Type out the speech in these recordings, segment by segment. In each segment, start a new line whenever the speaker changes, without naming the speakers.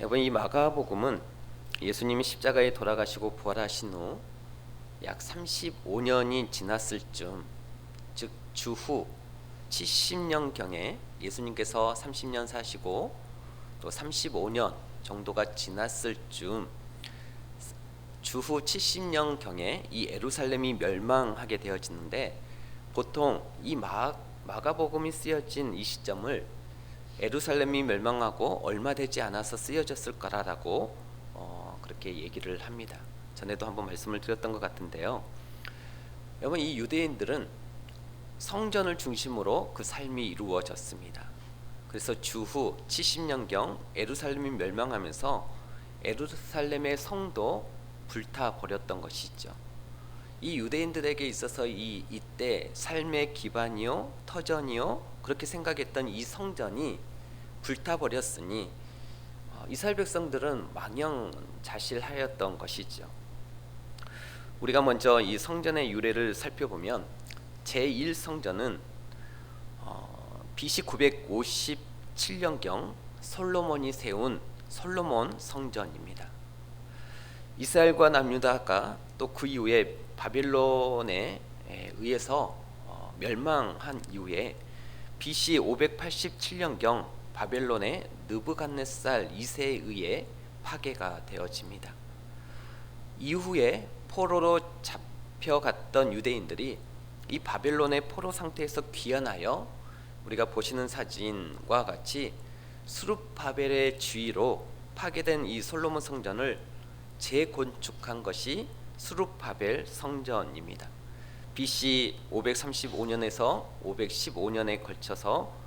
여러분, 이 마가복음은 예수님이 십자가에 돌아가시고 부활하신 후 약 35년이 지났을 즈음, 즉 주후 70년경에 예수님께서 30년 사시고 또 35년 정도가 지났을 즈음, 주후 70년경에 이 예루살렘이 멸망하게 되어지는데, 보통 이 마가복음이 쓰여진 이 시점을 예루살렘이 멸망하고 얼마 되지 않아서 쓰여졌을 거라고 그렇게 얘기를 합니다. 전에도 한번 말씀을 드렸던 것 같은데요. 여러분, 이 유대인들은 성전을 중심으로 그 삶이 이루어졌습니다. 그래서 주후 70년경 예루살렘이 멸망하면서 예루살렘의 성도 불타버렸던 것이죠. 이 유대인들에게 있어서 이때 삶의 기반이요, 터전이요, 그렇게 생각했던 이 성전이 불타버렸으니 이스라엘 백성들은 망연자실하였던 것이죠. 우리가 먼저 이 성전의 유래를 살펴보면 제1성전은 BC 957년경 솔로몬이 세운 솔로몬 성전입니다. 이스라엘과 남유다가 또 그 이후에 바벨론에 의해서 멸망한 이후에 BC 587년경 바벨론의 느부갓네살 2세에 의해 파괴가 되어집니다. 이후에 포로로 잡혀갔던 유대인들이 이 바벨론의 포로 상태에서 귀환하여 우리가 보시는 사진과 같이 수룹바벨의 주의로 파괴된 이 솔로몬 성전을 재건축한 것이 수룹바벨 성전입니다. BC 535년에서 515년에 걸쳐서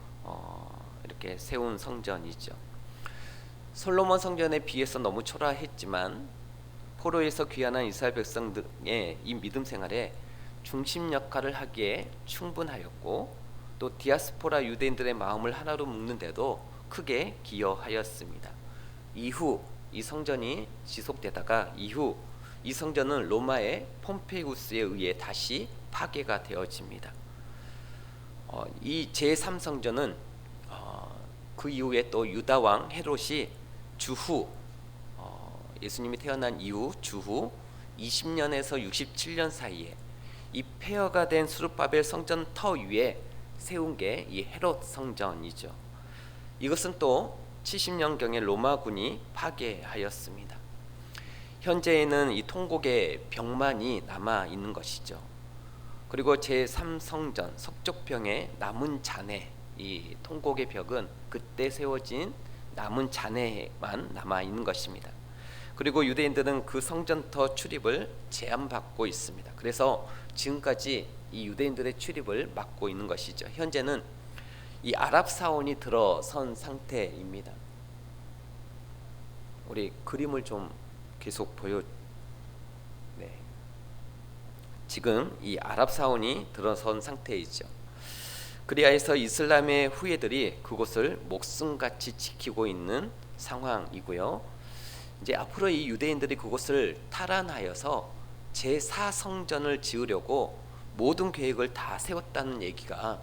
이렇게 세운 성전이죠. 솔로몬 성전에 비해서 너무 초라했지만 포로에서 귀환한 이스라엘 백성들의 이 믿음 생활에 중심 역할을 하기에 충분하였고, 또 디아스포라 유대인들의 마음을 하나로 묶는데도 크게 기여하였습니다. 이후 이 성전이 지속되다가 이후 이 성전은 로마의 폼페이우스에 의해 다시 파괴가 되어집니다. 이 제3성전은 그 이후에 또 유다 왕 헤롯이 주후 예수님이 태어난 이후 주후 20년에서 67년 사이에 이 폐허가 된 수룹바벨 성전 터 위에 세운 게 이 헤롯 성전이죠. 이것은 또 70년경에 로마군이 파괴하였습니다. 현재에는 이 통곡의 벽만이 남아 있는 것이죠. 그리고 제3성전 석족병의 남은 잔해, 이 통곡의 벽은 그때 세워진 남은 잔해만 남아 있는 것입니다. 그리고 유대인들은 그 성전터 출입을 제한받고 있습니다. 그래서 지금까지 이 유대인들의 출입을 막고 있는 것이죠. 현재는 이 아랍 사원이 들어선 상태입니다. 우리 그림을 좀 계속 지금 이 아랍 사원이 들어선 상태이죠. 그리하여서 이슬람의 후예들이 그곳을 목숨같이 지키고 있는 상황이고요. 이제 앞으로 이 유대인들이 그곳을 탈환하여서 제4성전을 지으려고 모든 계획을 다 세웠다는 얘기가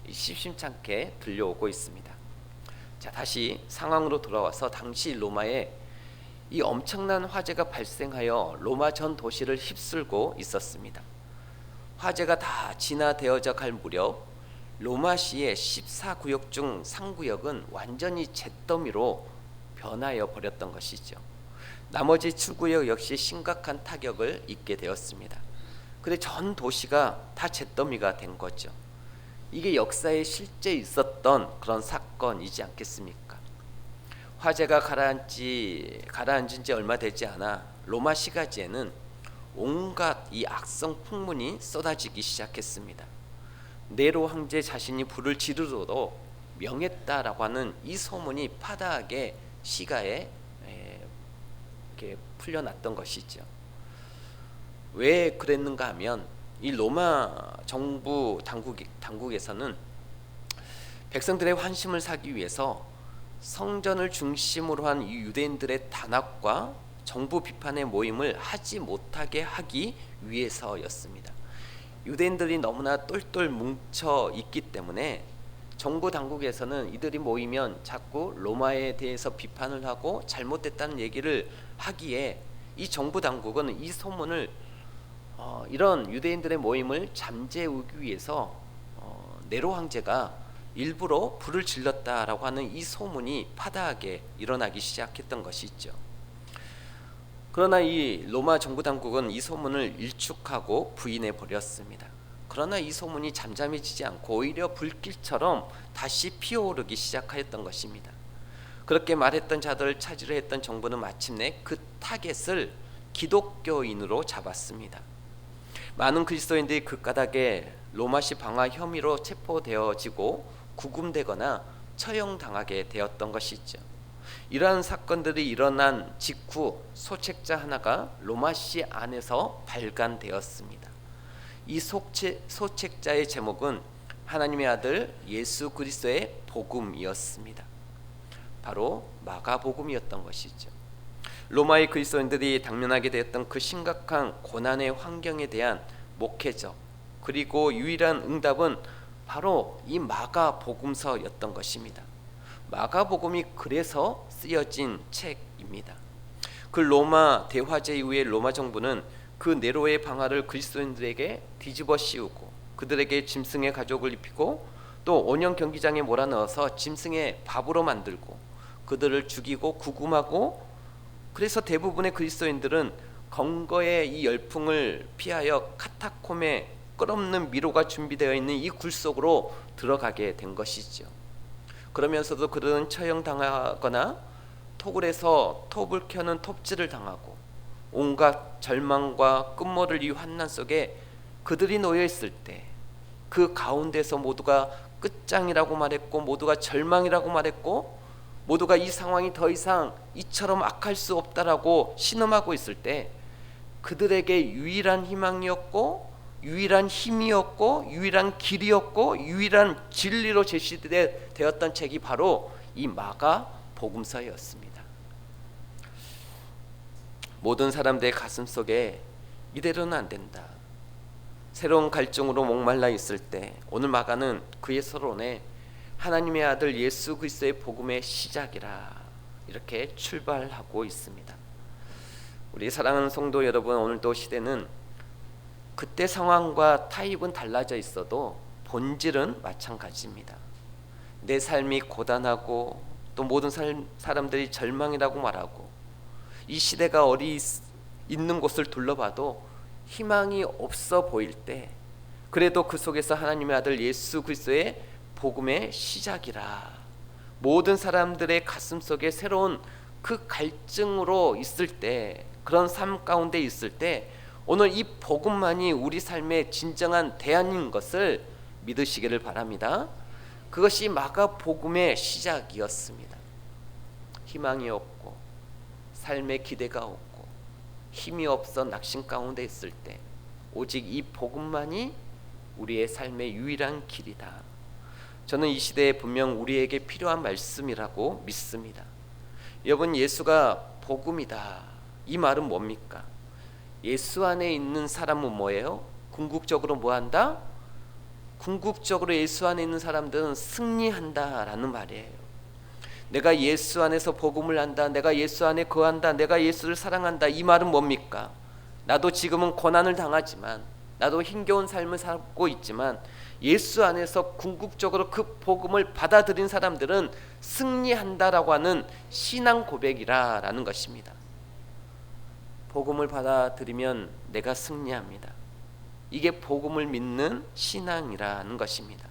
심심찮게 들려오고 있습니다. 자, 다시 상황으로 돌아와서 당시 로마에 이 엄청난 화재가 발생하여 로마 전 도시를 휩쓸고 있었습니다. 화재가 다 진화되어져 갈 무렵 로마시의 14구역 중 3구역은 완전히 잿더미로 변하여 버렸던 것이죠. 나머지 7구역 역시 심각한 타격을 입게 되었습니다. 그런데 전 도시가 다 잿더미가 된 거죠. 이게 역사에 실제 있었던 그런 사건이지 않겠습니까? 화재가 가라앉은 지 얼마 되지 않아 로마 시가지에는 온갖 이 악성 풍문이 쏟아지기 시작했습니다. 네로 황제 자신이 불을 지르러도 명했다라고 하는 이 소문이 파다하게 시가에 이렇게 풀려났던 것이죠. 왜 그랬는가 하면 이 로마 정부 당국에서는 백성들의 환심을 사기 위해서 성전을 중심으로 한 이 유대인들의 단합과 정부 비판의 모임을 하지 못하게 하기 위해서였습니다. 유대인들이 너무나 똘똘 뭉쳐 있기 때문에 정부 당국에서는 이들이 모이면 자꾸 로마에 대해서 비판을 하고 잘못됐다는 얘기를 하기에 이 정부 당국은 이 소문을 이런 유대인들의 모임을 잠재우기 위해서 네로 황제가 일부러 불을 질렀다라고 하는 이 소문이 파다하게 일어나기 시작했던 것이 있죠. 그러나 이 로마 정부 당국은 이 소문을 일축하고 부인해 버렸습니다. 그러나 이 소문이 잠잠해지지 않고 오히려 불길처럼 다시 피어오르기 시작하였던 것입니다. 그렇게 말했던 자들을 찾으려 했던 정부는 마침내 그 타겟을 기독교인으로 잡았습니다. 많은 그리스도인들이 그 까닭에 로마시 방화 혐의로 체포되어지고 구금되거나 처형당하게 되었던 것이죠. 이러한 사건들이 일어난 직후 소책자 하나가 로마시 안에서 발간되었습니다. 이 소책자의 제목은 하나님의 아들 예수 그리스도의 복음이었습니다. 바로 마가복음이었던 것이죠. 로마의 그리스도인들이 당면하게 되었던 그 심각한 고난의 환경에 대한 목회적 그리고 유일한 응답은 바로 이 마가복음서였던 것입니다. 마가복음이 그래서 쓰여진 책입니다. 그 로마 대화제 이후에 로마 정부는 그 네로의 방화를 그리스도인들에게 뒤집어 씌우고 그들에게 짐승의 가죽을 입히고 또 온영 경기장에 몰아넣어서 짐승의 밥으로 만들고 그들을 죽이고 구금하고, 그래서 대부분의 그리스도인들은 검거의 이 열풍을 피하여 카타콤에 끝없는 미로가 준비되어 있는 이 굴 속으로 들어가게 된 것이죠. 그러면서도 그들은 처형당하거나 토굴에서 톱을 켜는 톱질을 당하고 온갖 절망과 끝모를 이 환난 속에 그들이 놓여 있을 때 그 가운데서 모두가 끝장이라고 말했고 모두가 절망이라고 말했고 모두가 이 상황이 더 이상 이처럼 악할 수 없다라고 신음하고 있을 때 그들에게 유일한 희망이었고 유일한 힘이었고 유일한 길이었고 유일한 진리로 제시되었던 책이 바로 이 마가복음서였습니다. 모든 사람들의 가슴 속에 이대로는 안 된다, 새로운 갈증으로 목말라 있을 때 오늘 마가는 그의 서론에 하나님의 아들 예수 그리스도의 복음의 시작이라 이렇게 출발하고 있습니다. 우리 사랑하는 성도 여러분, 오늘도 시대는 그때 상황과 타입은 달라져 있어도 본질은 마찬가지입니다. 내 삶이 고단하고 또 모든 사람들이 절망이라고 말하고 이 시대가 어디 있는 곳을 둘러봐도 희망이 없어 보일 때 그래도 그 속에서 하나님의 아들 예수 그리스도의 복음의 시작이라, 모든 사람들의 가슴 속에 새로운 그 갈증으로 있을 때, 그런 삶 가운데 있을 때 오늘 이 복음만이 우리 삶의 진정한 대안인 것을 믿으시기를 바랍니다. 그것이 마가복음의 시작이었습니다. 희망이 없고 삶의 기대가 없고 힘이 없어 낙심 가운데 있을 때 오직 이 복음만이 우리의 삶의 유일한 길이다. 저는 이 시대에 분명 우리에게 필요한 말씀이라고 믿습니다. 여러분, 예수가 복음이다, 이 말은 뭡니까? 예수 안에 있는 사람은 뭐예요? 궁극적으로 뭐한다? 궁극적으로 예수 안에 있는 사람들은 승리한다라는 말이에요. 내가 예수 안에서 복음을 한다, 내가 예수 안에 거한다, 내가 예수를 사랑한다, 이 말은 뭡니까? 나도 지금은 고난을 당하지만, 나도 힘겨운 삶을 살고 있지만 예수 안에서 궁극적으로 그 복음을 받아들인 사람들은 승리한다라고 하는 신앙 고백이라는 것입니다. 복음을 받아들이면 내가 승리합니다. 이게 복음을 믿는 신앙이라는 것입니다.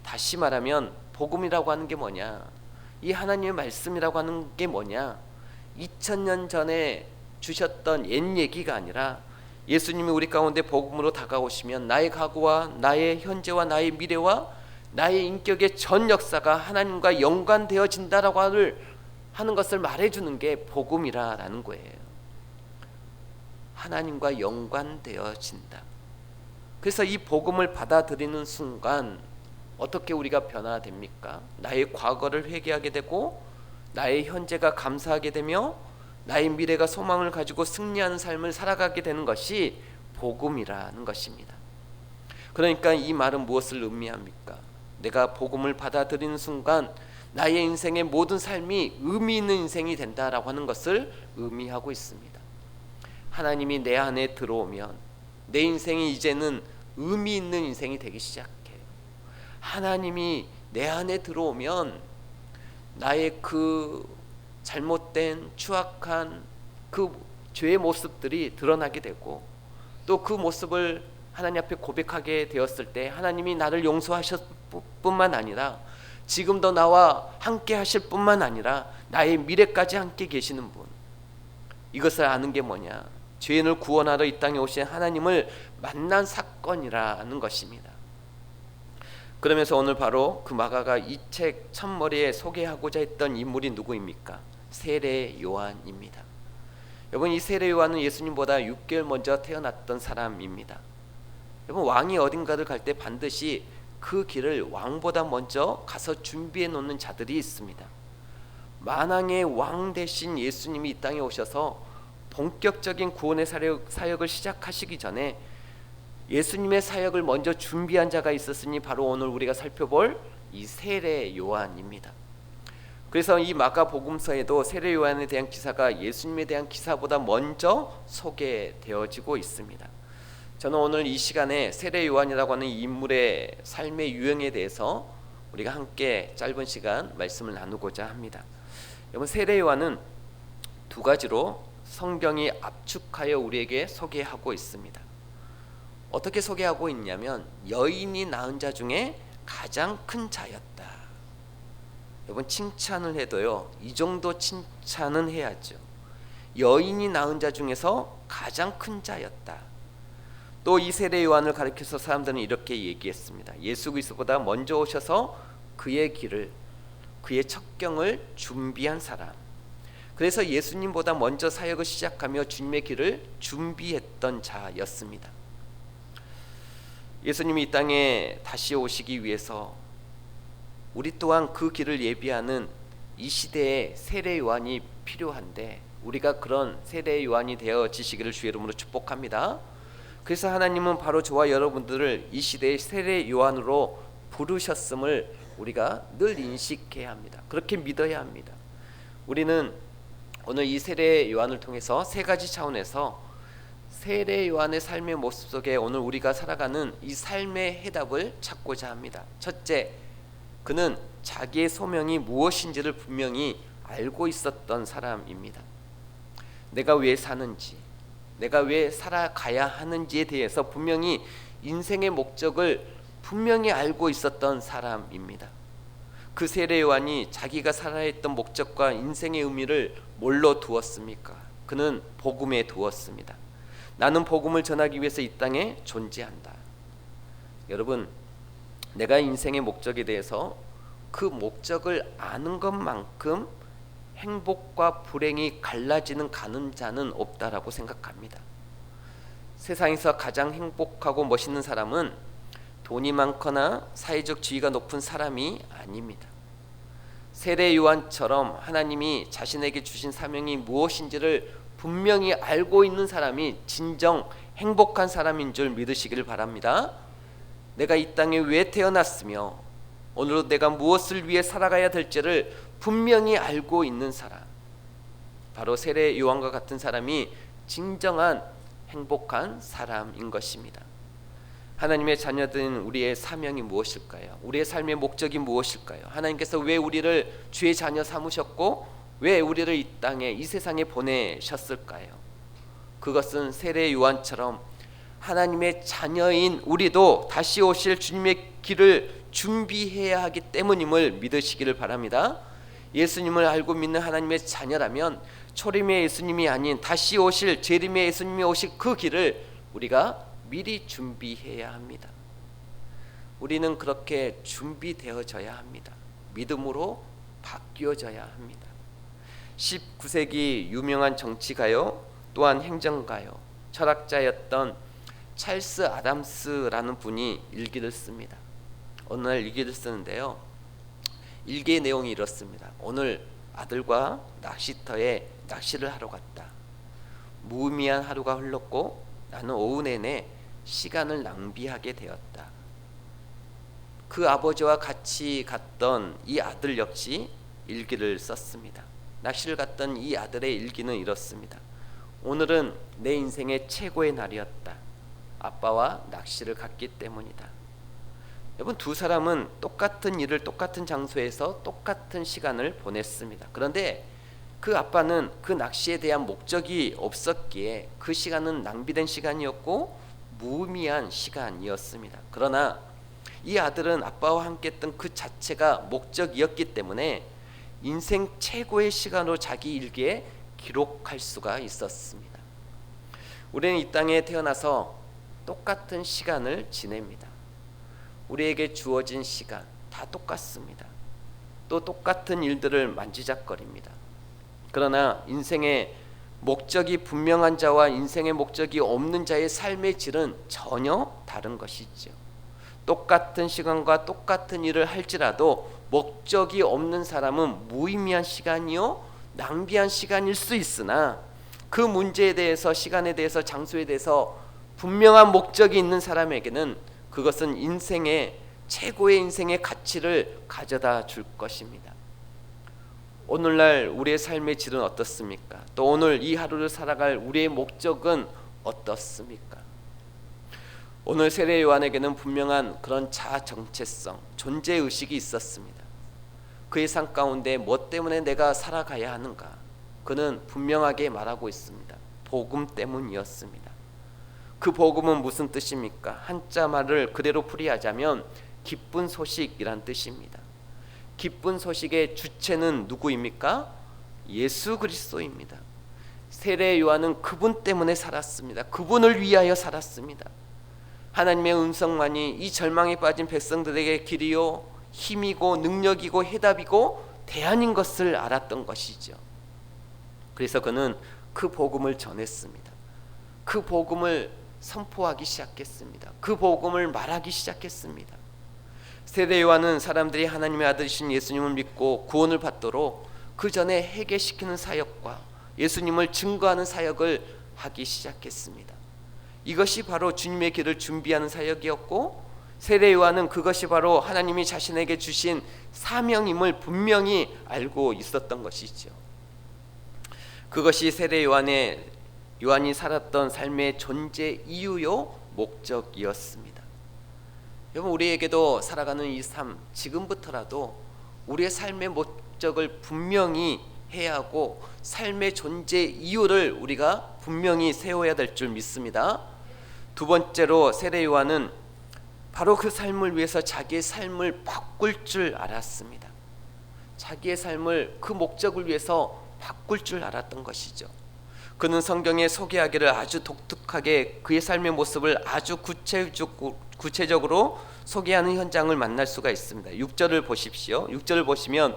다시 말하면 복음이라고 하는 게 뭐냐? 이 하나님의 말씀이라고 하는 게 뭐냐? 2000년 전에 주셨던 옛 얘기가 아니라 예수님이 우리 가운데 복음으로 다가오시면 나의 과거와 나의 현재와 나의 미래와 나의 인격의 전 역사가 하나님과 연관되어진다라고 하는 것을 말해주는 게 복음이라는 거예요. 하나님과 연관되어진다. 그래서 이 복음을 받아들이는 순간 어떻게 우리가 변화됩니까? 나의 과거를 회개하게 되고 나의 현재가 감사하게 되며 나의 미래가 소망을 가지고 승리하는 삶을 살아가게 되는 것이 복음이라는 것입니다. 그러니까 이 말은 무엇을 의미합니까? 내가 복음을 받아들이는 순간 나의 인생의 모든 삶이 의미 있는 인생이 된다라고 하는 것을 의미하고 있습니다. 하나님이 내 안에 들어오면 내 인생이 이제는 의미 있는 인생이 되기 시작해요. 하나님이 내 안에 들어오면 나의 그 잘못된 추악한 그 죄의 모습들이 드러나게 되고, 또 그 모습을 하나님 앞에 고백하게 되었을 때 하나님이 나를 용서하실 뿐만 아니라 지금도 나와 함께 하실 뿐만 아니라 나의 미래까지 함께 계시는 분, 이것을 아는 게 뭐냐? 죄인을 구원하러 이 땅에 오신 하나님을 만난 사건이라는 것입니다. 그러면서 오늘 바로 그 마가가 이 책 첫머리에 소개하고자 했던 인물이 누구입니까? 세례 요한입니다. 여러분, 이 세례 요한은 예수님보다 6개월 먼저 태어났던 사람입니다. 여러분, 왕이 어딘가를 갈 때 반드시 그 길을 왕보다 먼저 가서 준비해 놓는 자들이 있습니다. 만왕의 왕 대신 예수님이 이 땅에 오셔서 본격적인 구원의 사역을 시작하시기 전에 예수님의 사역을 먼저 준비한 자가 있었으니 바로 오늘 우리가 살펴볼 이 세례 요한입니다. 그래서 이 마가복음서에도 세례 요한에 대한 기사가 예수님에 대한 기사보다 먼저 소개되어지고 있습니다. 저는 오늘 이 시간에 세례 요한이라고 하는 인물의 삶의 유형에 대해서 우리가 함께 짧은 시간 말씀을 나누고자 합니다. 여러분, 세례 요한은 두 가지로 성경이 압축하여 우리에게 소개하고 있습니다. 어떻게 소개하고 있냐면, 여인이 낳은 자 중에 가장 큰 자였다. 여러분, 칭찬을 해도요, 이 정도 칭찬은 해야죠. 여인이 낳은 자 중에서 가장 큰 자였다. 또 이 세례 요한을 가리켜서 사람들은 이렇게 얘기했습니다. 예수 그리스도보다 먼저 오셔서 그의 길을, 그의 첩경을 준비한 사람. 그래서 예수님보다 먼저 사역을 시작하며 주님의 길을 준비했던 자였습니다. 예수님이 이 땅에 다시 오시기 위해서 우리 또한 그 길을 예비하는 이 시대에 세례 요한이 필요한데, 우리가 그런 세례 요한이 되어지시기를 주의 이름으로 축복합니다. 그래서 하나님은 바로 저와 여러분들을 이 시대의 세례 요한으로 부르셨음을 우리가 늘 인식해야 합니다. 그렇게 믿어야 합니다. 우리는 오늘 이 세례 요한을 통해서 세 가지 차원에서 세례 요한의 삶의 모습 속에 오늘 우리가 살아가는 이 삶의 해답을 찾고자 합니다. 첫째, 그는 자기의 소명이 무엇인지를 분명히 알고 있었던 사람입니다. 내가 왜 사는지, 내가 왜 살아가야 하는지에 대해서 분명히 인생의 목적을 분명히 알고 있었던 사람입니다. 그 세례 요한이 자기가 살아야 했던 목적과 인생의 의미를 뭘로 두었습니까? 그는 복음에 두었습니다. 나는 복음을 전하기 위해서 이 땅에 존재한다. 여러분, 내가 인생의 목적에 대해서 그 목적을 아는 것만큼 행복과 불행이 갈라지는 가는 자는 없다라고 생각합니다. 세상에서 가장 행복하고 멋있는 사람은 돈이 많거나 사회적 지위가 높은 사람이 아닙니다. 세례 요한처럼 하나님이 자신에게 주신 사명이 무엇인지를 분명히 알고 있는 사람이 진정 행복한 사람인 줄 믿으시기를 바랍니다. 내가 이 땅에 왜 태어났으며 오늘도 내가 무엇을 위해 살아가야 될지를 분명히 알고 있는 사람, 바로 세례 요한과 같은 사람이 진정한 행복한 사람인 것입니다. 하나님의 자녀된 우리의 사명이 무엇일까요? 우리의 삶의 목적이 무엇일까요? 하나님께서 왜 우리를 주의 자녀 삼으셨고 왜 우리를 이 땅에, 이 세상에 보내셨을까요? 그것은 세례 요한처럼 하나님의 자녀인 우리도 다시 오실 주님의 길을 준비해야 하기 때문임을 믿으시기를 바랍니다. 예수님을 알고 믿는 하나님의 자녀라면 초림의 예수님이 아닌 다시 오실 재림의 예수님이 오실 그 길을 우리가 미리 준비해야 합니다. 우리는 그렇게 준비되어져야 합니다. 믿음으로 바뀌어져야 합니다. 19세기 유명한 정치가요, 또한 행정가요, 철학자였던 찰스 아담스라는 분이 일기를 씁니다. 어느 날 일기를 쓰는데요, 일기의 내용이 이렇습니다. 오늘 아들과 낚시터에 낚시를 하러 갔다. 무의미한 하루가 흘렀고 나는 오후 내내 시간을 낭비하게 되었다. 그 아버지와 같이 갔던 이 아들 역시 일기를 썼습니다. 낚시를 갔던 이 아들의 일기는 이렇습니다. 오늘은 내 인생의 최고의 날이었다. 아빠와 낚시를 갔기 때문이다. 여러분, 두 사람은 똑같은 일을 똑같은 장소에서 똑같은 시간을 보냈습니다. 그런데 그 아빠는 그 낚시에 대한 목적이 없었기에 그 시간은 낭비된 시간이었고 무의미한 시간이었습니다. 그러나 이 아들은 아빠와 함께 했던 그 자체가 목적이었기 때문에 인생 최고의 시간으로 자기 일기에 기록할 수가 있었습니다. 우리는 이 땅에 태어나서 똑같은 시간을 지냅니다. 우리에게 주어진 시간 다 똑같습니다. 또 똑같은 일들을 만지작거립니다. 그러나 인생의 목적이 분명한 자와 인생의 목적이 없는 자의 삶의 질은 전혀 다른 것이죠. 똑같은 시간과 똑같은 일을 할지라도 목적이 없는 사람은 무의미한 시간이요 낭비한 시간일 수 있으나 그 문제에 대해서, 시간에 대해서, 장소에 대해서 분명한 목적이 있는 사람에게는 그것은 최고의 인생의 가치를 가져다 줄 것입니다. 오늘날 우리의 삶의 질은 어떻습니까? 또 오늘 이 하루를 살아갈 우리의 목적은 어떻습니까? 오늘 세례 요한에게는 분명한 그런 자아 정체성, 존재의식이 있었습니다. 그의 삶 가운데 뭐 때문에 내가 살아가야 하는가? 그는 분명하게 말하고 있습니다. 복음 때문이었습니다. 그 복음은 무슨 뜻입니까? 한자 말을 그대로 풀이하자면 기쁜 소식이란 뜻입니다. 기쁜 소식의 주체는 누구입니까? 예수 그리스도입니다. 세례 요한은 그분 때문에 살았습니다. 그분을 위하여 살았습니다. 하나님의 음성만이 이 절망에 빠진 백성들에게 길이요 힘이고 능력이고 해답이고 대안인 것을 알았던 것이죠. 그래서 그는 그 복음을 전했습니다. 그 복음을 선포하기 시작했습니다. 그 복음을 말하기 시작했습니다. 세례 요한은 사람들이 하나님의 아들이신 예수님을 믿고 구원을 받도록 그 전에 회개시키는 사역과 예수님을 증거하는 사역을 하기 시작했습니다. 이것이 바로 주님의 길을 준비하는 사역이었고 세례 요한은 그것이 바로 하나님이 자신에게 주신 사명임을 분명히 알고 있었던 것이죠. 그것이 세례 요한이 살았던 삶의 존재 이유요 목적이었습니다. 여러분, 우리에게도 살아가는 이 삶, 지금부터라도 우리의 삶의 목적을 분명히 해야 하고 삶의 존재 이유를 우리가 분명히 세워야 될 줄 믿습니다. 두 번째로 세례 요한은 바로 그 삶을 위해서 자기의 삶을 바꿀 줄 알았습니다. 자기의 삶을 그 목적을 위해서 바꿀 줄 알았던 것이죠. 그는 성경에 소개하기를 아주 독특하게 그의 삶의 모습을 아주 구체적으로 소개하는 현장을 만날 수가 있습니다. 6절을 보십시오. 6절을 보시면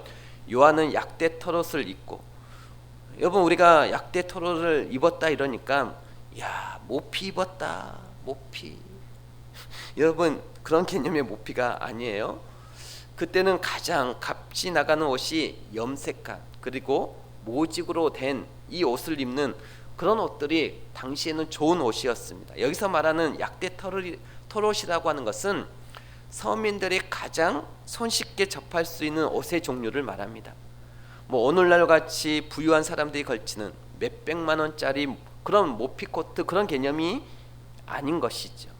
요한은 약대 털옷을 입고, 여러분 우리가 약대 털옷을 입었다 이러니까 야 모피 입었다, 모피. 여러분 그런 개념의 모피가 아니에요. 그때는 가장 값이 나가는 옷이 염색한 그리고 모직으로 된 이 옷을 입는 그런 옷들이 당시에는 좋은 옷이었습니다. 여기서 말하는 약대 털옷이라고 하는 것은 서민들이 가장 손쉽게 접할 수 있는 옷의 종류를 말합니다. 오늘날 같이 부유한 사람들이 걸치는 몇백만 원짜리 그런 모피 코트 그런 개념이 아닌 것이죠.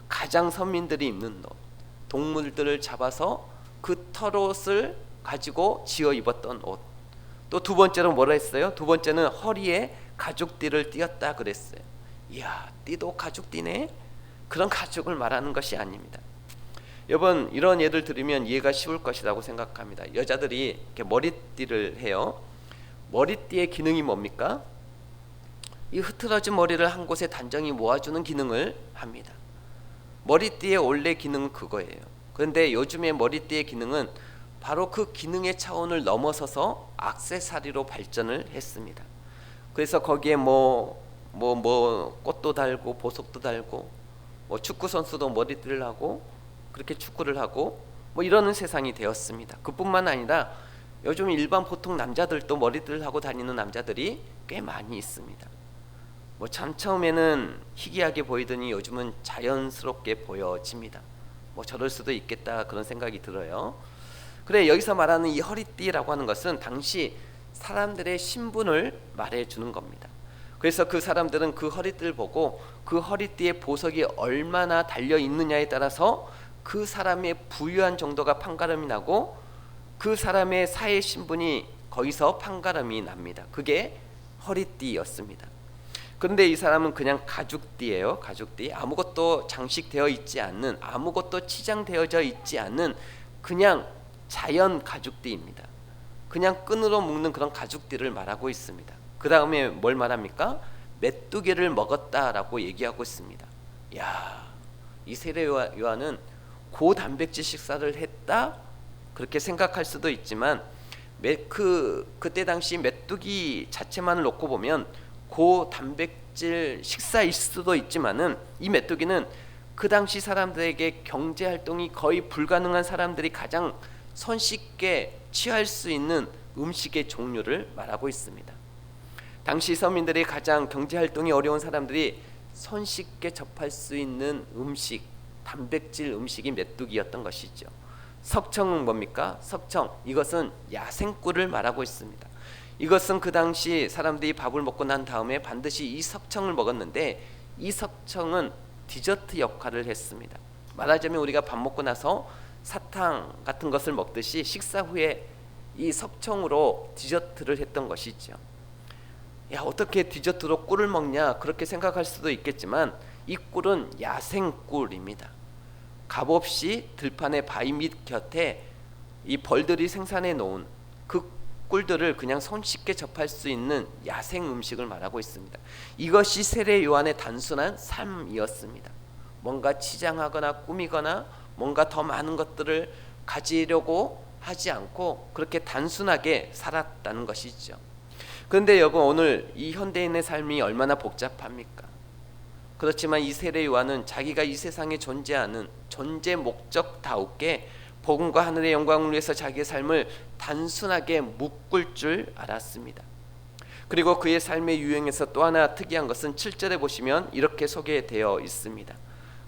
가장 서민들이 입는 옷, 동물들을 잡아서 그 털옷을 가지고 지어 입었던 옷. 또 두 번째로 뭐라 했어요? 두 번째는 허리에 가죽띠를 띄었다 그랬어요. 이야, 띠도 가죽띠네? 그런 가죽을 말하는 것이 아닙니다. 여러분 이런 예를 들으면 이해가 쉬울 것이라고 생각합니다. 여자들이 이렇게 머리띠를 해요. 머리띠의 기능이 뭡니까? 이 흐트러진 머리를 한 곳에 단정히 모아주는 기능을 합니다. 머리띠의 원래 기능은 그거예요. 그런데 요즘의 머리띠의 기능은 바로 그 기능의 차원을 넘어서서 액세서리로 발전을 했습니다. 그래서 거기에 꽃도 달고 보석도 달고 축구 선수도 머리띠를 하고 그렇게 축구를 하고 이러는 세상이 되었습니다. 그뿐만 아니라 요즘 일반 보통 남자들도 머리띠를 하고 다니는 남자들이 꽤 많이 있습니다. 참 처음에는 희귀하게 보이더니 요즘은 자연스럽게 보여집니다. 뭐 저럴 수도 있겠다 그런 생각이 들어요. 그래, 여기서 말하는 이 허리띠라고 하는 것은 당시 사람들의 신분을 말해주는 겁니다. 그래서 그 사람들은 그 허리띠를 보고 그 허리띠에 보석이 얼마나 달려 있느냐에 따라서 그 사람의 부유한 정도가 판가름이 나고 그 사람의 사회 신분이 거기서 판가름이 납니다. 그게 허리띠였습니다. 그런데 이 사람은 그냥 가죽띠예요. 가죽띠. 아무것도 장식되어 있지 않는, 아무것도 치장되어져 있지 않는 그냥 자연 가죽띠입니다. 그냥 끈으로 묶는 그런 가죽띠를 말하고 있습니다. 그 다음에 뭘 말합니까? 메뚜기를 먹었다라고 얘기하고 있습니다. 야, 이 세례 요한은 고단백질 식사를 했다 그렇게 생각할 수도 있지만 그때 당시 메뚜기 자체만을 놓고 보면 고단백질 식사일 수도 있지만은 이 메뚜기는 그 당시 사람들에게 경제 활동이 거의 불가능한 사람들이 가장 손쉽게 취할 수 있는 음식의 종류를 말하고 있습니다. 당시 서민들이 가장 경제 활동이 어려운 사람들이 손쉽게 접할 수 있는 음식, 단백질 음식이 메뚜기였던 것이죠. 석청은 뭡니까? 석청, 이것은 야생꿀을 말하고 있습니다. 이것은 그 당시 사람들이 밥을 먹고 난 다음에 반드시 이 석청을 먹었는데 이 석청은 디저트 역할을 했습니다. 말하자면 우리가 밥 먹고 나서 사탕 같은 것을 먹듯이 식사 후에 이 석청으로 디저트를 했던 것이죠. 야, 어떻게 디저트로 꿀을 먹냐 그렇게 생각할 수도 있겠지만 이 꿀은 야생 꿀입니다. 값없이 들판의 바위 밑 곁에 이 벌들이 생산해 놓은 그 꿀들을 그냥 손쉽게 접할 수 있는 야생 음식을 말하고 있습니다. 이것이 세례 요한의 단순한 삶이었습니다. 뭔가 치장하거나 꾸미거나 뭔가 더 많은 것들을 가지려고 하지 않고 그렇게 단순하게 살았다는 것이죠. 그런데 여러분, 오늘 이 현대인의 삶이 얼마나 복잡합니까? 그렇지만 이 세례 요한은 자기가 이 세상에 존재하는 존재 목적다우게 복음과 하늘의 영광을 위해서 자기의 삶을 단순하게 묶을 줄 알았습니다. 그리고 그의 삶의 유형에서 또 하나 특이한 것은 7절에 보시면 이렇게 소개되어 있습니다.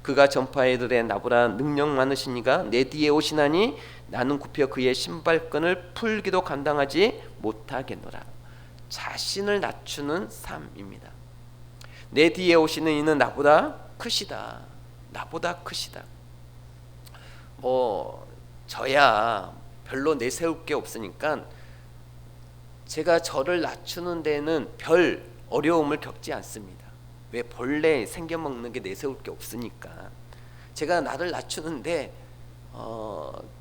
그가 전파에 이르되 나보다 능력 많으시니가 내 뒤에 오시나니 나는 굽혀 그의 신발끈을 풀기도 감당하지 못하겠노라. 자신을 낮추는 삶입니다. 내 뒤에 오시는 이는 나보다 크시다. 나보다 크시다. 저야 별로 내세울 게 없으니까 제가 저를 낮추는 데는 별 어려움을 겪지 않습니다. 왜? 본래 생겨먹는 게 내세울 게 없으니까. 제가 나를 낮추는데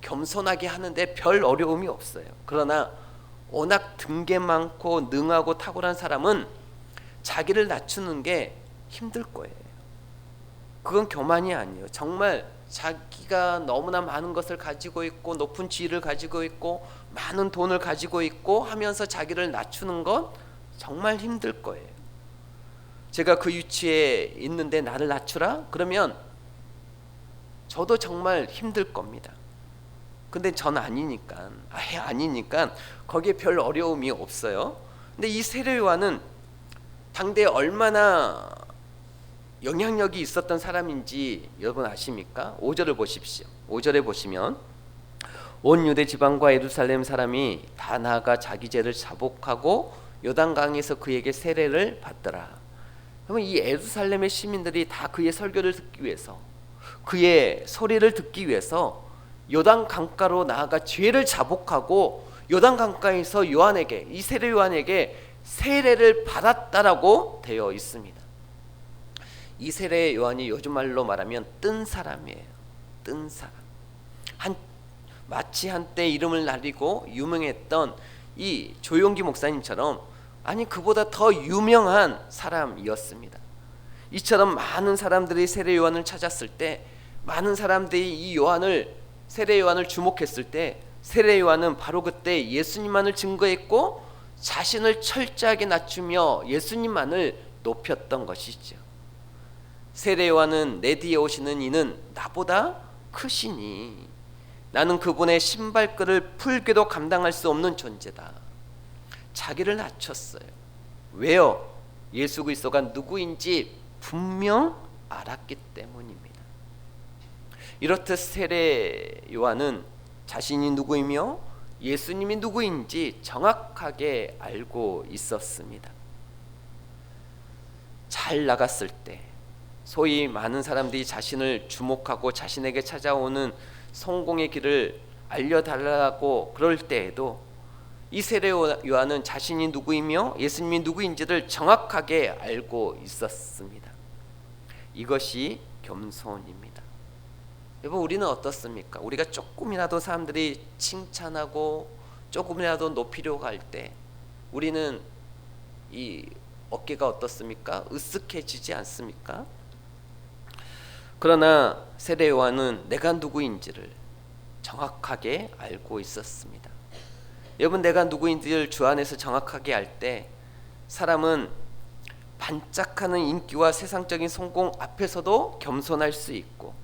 겸손하게 하는데 별 어려움이 없어요. 그러나 워낙 등계 많고 능하고 탁월한 사람은 자기를 낮추는 게 힘들 거예요. 그건 교만이 아니에요. 정말 자기가 너무나 많은 것을 가지고 있고 높은 지위를 가지고 있고 많은 돈을 가지고 있고 하면서 자기를 낮추는 건 정말 힘들 거예요. 제가 그 위치에 있는데 나를 낮추라? 그러면 저도 정말 힘들 겁니다. 근데 전 아니니까 거기에 별 어려움이 없어요. 근데 이 세례 요한은 당대에 얼마나 영향력이 있었던 사람인지 여러분 아십니까? 5절을 보십시오. 5절에 보시면 온 유대 지방과 예루살렘 사람이 다 나아가 자기 죄를 자복하고 요단강에서 그에게 세례를 받더라. 그러면 이 예루살렘의 시민들이 다 그의 설교를 듣기 위해서, 그의 소리를 듣기 위해서 요단 강가로 나아가 죄를 자복하고 요단 강가에서 요한에게, 이 세례 요한에게 세례를 받았다라고 되어 있습니다. 이 세례 요한이 요즘 말로 말하면 뜬 사람이에요. 뜬 사람. 마치 한때 이름을 날리고 유명했던 이 조용기 목사님처럼, 아니 그보다 더 유명한 사람이었습니다. 이처럼 많은 사람들이 세례 요한을 찾았을 때, 많은 사람들이 이 세례 요한을 주목했을 때, 세례 요한은 바로 그때 예수님만을 증거했고 자신을 철저하게 낮추며 예수님만을 높였던 것이죠. 세례 요한은 내 뒤에 오시는 이는 나보다 크시니 나는 그분의 신발끈을 풀기도 감당할 수 없는 존재다. 자기를 낮췄어요. 왜요? 예수 그리스도가 누구인지 분명 알았기 때문입니다. 이렇듯 세례 요한은 자신이 누구이며 예수님이 누구인지 정확하게 알고 있었습니다. 잘 나갔을 때, 소위 많은 사람들이 자신을 주목하고 자신에게 찾아오는 성공의 길을 알려달라고 그럴 때에도 이 세례 요한은 자신이 누구이며 예수님이 누구인지를 정확하게 알고 있었습니다. 이것이 겸손입니다. 여러분, 우리는 어떻습니까? 우리가 조금이라도 사람들이 칭찬하고 조금이라도 높이려고 할 때 우리는 이 어깨가 어떻습니까? 으쓱해지지 않습니까? 그러나 세례 요한은 내가 누구인지를 정확하게 알고 있었습니다. 여러분, 내가 누구인지를 주 안에서 정확하게 알 때 사람은 반짝하는 인기와 세상적인 성공 앞에서도 겸손할 수 있고,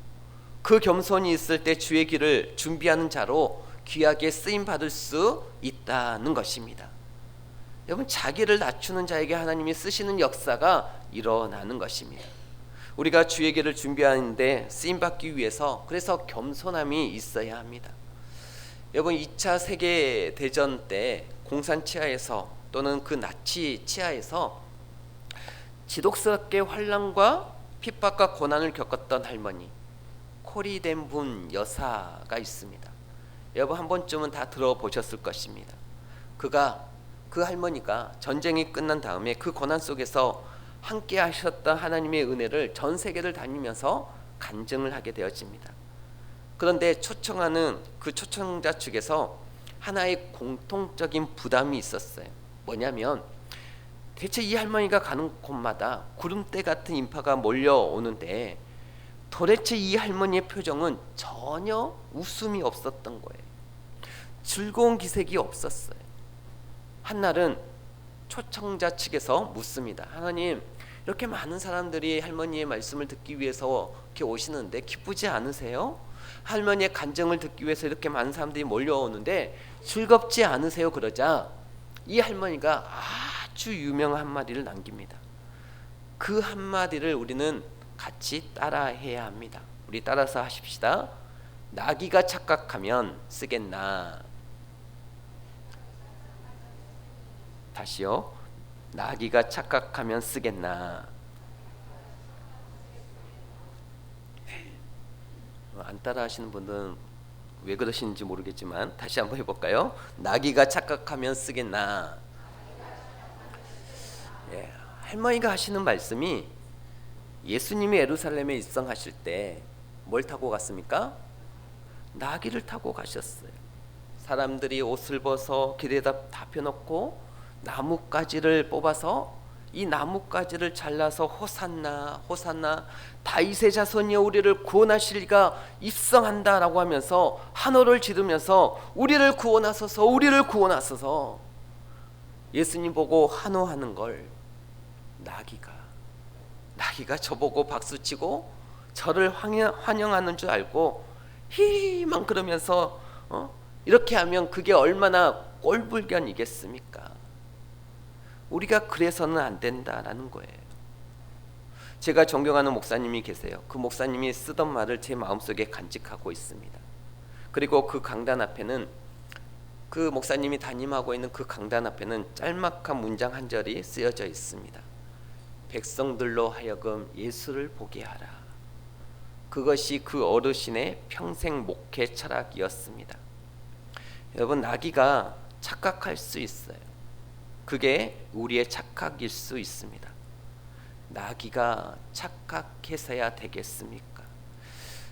그 겸손이 있을 때 주의 길을 준비하는 자로 귀하게 쓰임 받을 수 있다는 것입니다. 여러분, 자기를 낮추는 자에게 하나님이 쓰시는 역사가 일어나는 것입니다. 우리가 주의 길을 준비하는데 쓰임 받기 위해서 그래서 겸손함이 있어야 합니다. 여러분, 2차 세계대전 때 공산 치하에서 또는 그 나치 치하에서 지독스럽게 환난과 핍박과 고난을 겪었던 할머니 코리덴분 여사가 있습니다. 여러분, 한 번쯤은 다 들어보셨을 것입니다. 그 할머니가 전쟁이 끝난 다음에 그 고난 속에서 함께 하셨던 하나님의 은혜를 전 세계를 다니면서 간증을 하게 되어집니다. 그런데 초청하는 그 초청자 측에서 하나의 공통적인 부담이 있었어요. 뭐냐면 대체 이 할머니가 가는 곳마다 구름대 같은 인파가 몰려오는데 도대체 이 할머니의 표정은 전혀 웃음이 없었던 거예요. 즐거운 기색이 없었어요. 한날은 초청자 측에서 묻습니다. 하나님, 이렇게 많은 사람들이 할머니의 말씀을 듣기 위해서 이렇게 오시는데 기쁘지 않으세요? 할머니의 간증을 듣기 위해서 이렇게 많은 사람들이 몰려오는데 즐겁지 않으세요? 그러자 이 할머니가 아주 유명한 한마디를 남깁니다. 그 한마디를 우리는 같이 따라해야 합니다. 우리 따라서 하십시다. 나귀가 착각하면 쓰겠나. 다시요. 나귀가 착각하면 쓰겠나. 안 따라 하시는 분들은 왜 그러시는지 모르겠지만 다시 한번 해볼까요? 나귀가 착각하면 쓰겠나. 예, 할머니가 하시는 말씀이 예수님이 예루살렘에 입성하실 때 뭘 타고 갔습니까? 나귀를 타고 가셨어요. 사람들이 옷을 벗어 길에다 다 펴놓고 나뭇가지를 뽑아서 이 나뭇가지를 잘라서 호산나 호산나 다윗의 자손이여 우리를 구원하실 이가 입성한다라고 하면서 한호를 지르면서 우리를 구원하소서 우리를 구원하소서. 예수님 보고 한호하는 걸 나귀가 저보고 박수치고 저를 환영하는 줄 알고 히만 그러면서 이렇게 하면 그게 얼마나 꼴불견이겠습니까? 우리가 그래서는 안 된다라는 거예요. 제가 존경하는 목사님이 계세요. 그 목사님이 쓰던 말을 제 마음속에 간직하고 있습니다. 그리고 그 강단 앞에는 그 목사님이 담임하고 있는 그 강단 앞에는 짤막한 문장 한 절이 쓰여져 있습니다. 백성들로 하여금 예수를 보게 하라. 그것이 그 어르신의 평생 목회 철학이었습니다. 여러분, 나귀가 착각할 수 있어요. 그게 우리의 착각일 수 있습니다. 나귀가 착각해서야 되겠습니까?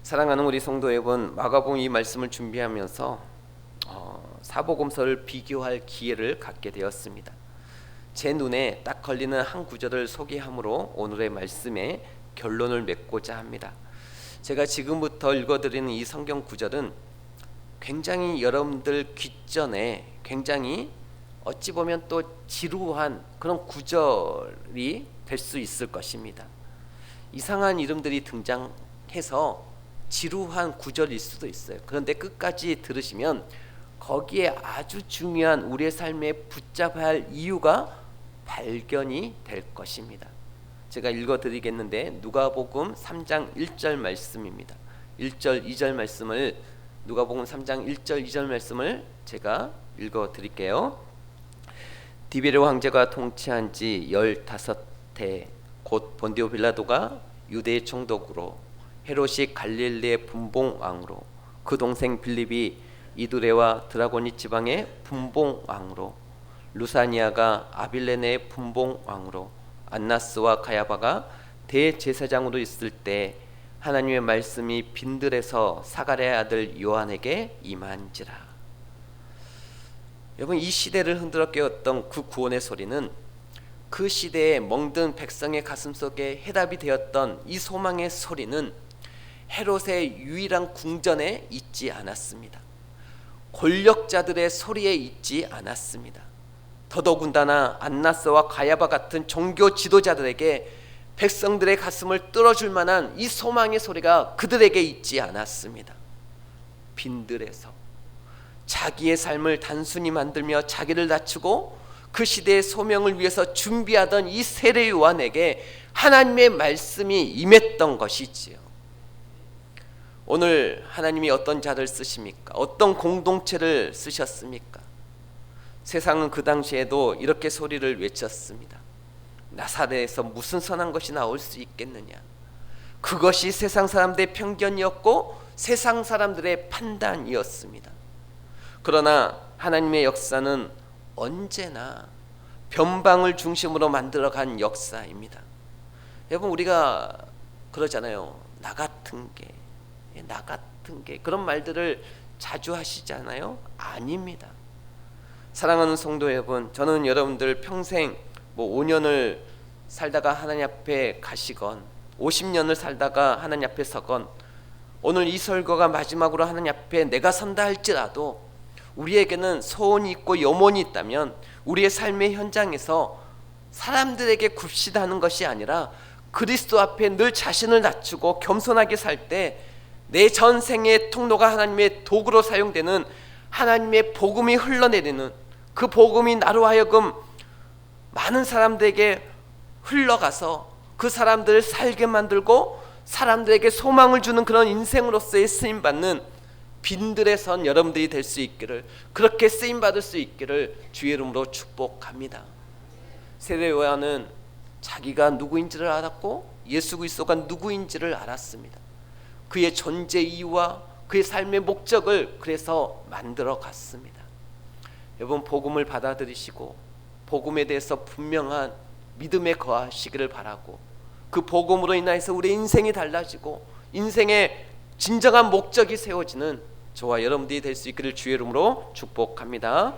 사랑하는 우리 성도 여러분, 마가복음 이 말씀을 준비하면서 사복음서를 비교할 기회를 갖게 되었습니다. 제 눈에 딱 걸리는 한 구절을 소개함으로 오늘의 말씀에 결론을 맺고자 합니다. 제가 지금부터 읽어드리는 이 성경 구절은 굉장히 여러분들 귓전에 굉장히 어찌 보면 또 지루한 그런 구절이 될 수 있을 것입니다. 이상한 이름들이 등장해서 지루한 구절일 수도 있어요. 그런데 끝까지 들으시면 거기에 아주 중요한 우리의 삶에 붙잡아야 할 이유가 발견이 될 것입니다. 제가 읽어드리겠는데 누가복음 3장 1절 말씀입니다. 1절 2절 말씀을 누가복음 3장 1절 2절 말씀을 제가 읽어 드릴게요. 디베르 황제가 통치한 지 15해 곧 본디오 빌라도가 유대의 총독으로 헤롯이 갈릴리의 분봉왕으로 그 동생 빌립이 이두레와 드라고니 지방의 분봉왕으로 루사니아가 아빌레네의 분봉왕으로 안나스와 가야바가 대제사장으로 있을 때 하나님의 말씀이 빈들에서 사가랴의 아들 요한에게 임한지라. 여러분, 이 시대를 흔들어 깨웠던 그 구원의 소리는 그 시대에 멍든 백성의 가슴속에 해답이 되었던 이 소망의 소리는 헤롯의 유일한 궁전에 있지 않았습니다. 권력자들의 소리에 있지 않았습니다. 더더군다나 안나스와 가야바 같은 종교 지도자들에게 백성들의 가슴을 뚫어줄 만한 이 소망의 소리가 그들에게 있지 않았습니다. 빈들에서 자기의 삶을 단순히 만들며 자기를 낮추고 그 시대의 소명을 위해서 준비하던 이 세례 요한에게 하나님의 말씀이 임했던 것이지요. 오늘 하나님이 어떤 자를 쓰십니까? 어떤 공동체를 쓰셨습니까? 세상은 그 당시에도 이렇게 소리를 외쳤습니다. 나사렛에서 무슨 선한 것이 나올 수 있겠느냐. 그것이 세상 사람들의 편견이었고 세상 사람들의 판단이었습니다. 그러나 하나님의 역사는 언제나 변방을 중심으로 만들어간 역사입니다. 여러분, 우리가 그러잖아요. 나 같은 게 그런 말들을 자주 하시잖아요. 아닙니다. 사랑하는 성도 여러분, 저는 여러분들 평생 5년을 살다가 하나님 앞에 가시건 50년을 살다가 하나님 앞에 서건 오늘 이 설교가 마지막으로 하나님 앞에 내가 선다 할지라도 우리에게는 소원이 있고 염원이 있다면 우리의 삶의 현장에서 사람들에게 굽시다는 것이 아니라 그리스도 앞에 늘 자신을 낮추고 겸손하게 살 때 내 전생의 통로가 하나님의 도구로 사용되는 하나님의 복음이 흘러내리는 그 복음이 나로 하여금 많은 사람들에게 흘러가서 그 사람들을 살게 만들고 사람들에게 소망을 주는 그런 인생으로서의 쓰임받는 빈들에 선 여러분들이 될 수 있기를, 그렇게 쓰임받을 수 있기를 주의 이름으로 축복합니다. 세례 요한은 자기가 누구인지를 알았고 예수 그리스도가 누구인지를 알았습니다. 그의 존재 이유와 그의 삶의 목적을 그래서 만들어 갔습니다. 여러분, 복음을 받아들이시고 복음에 대해서 분명한 믿음에 거하시기를 바라고 그 복음으로 인해서 우리의 인생이 달라지고 인생의 진정한 목적이 세워지는 저와 여러분들이 될 수 있기를 주의 이름으로 축복합니다.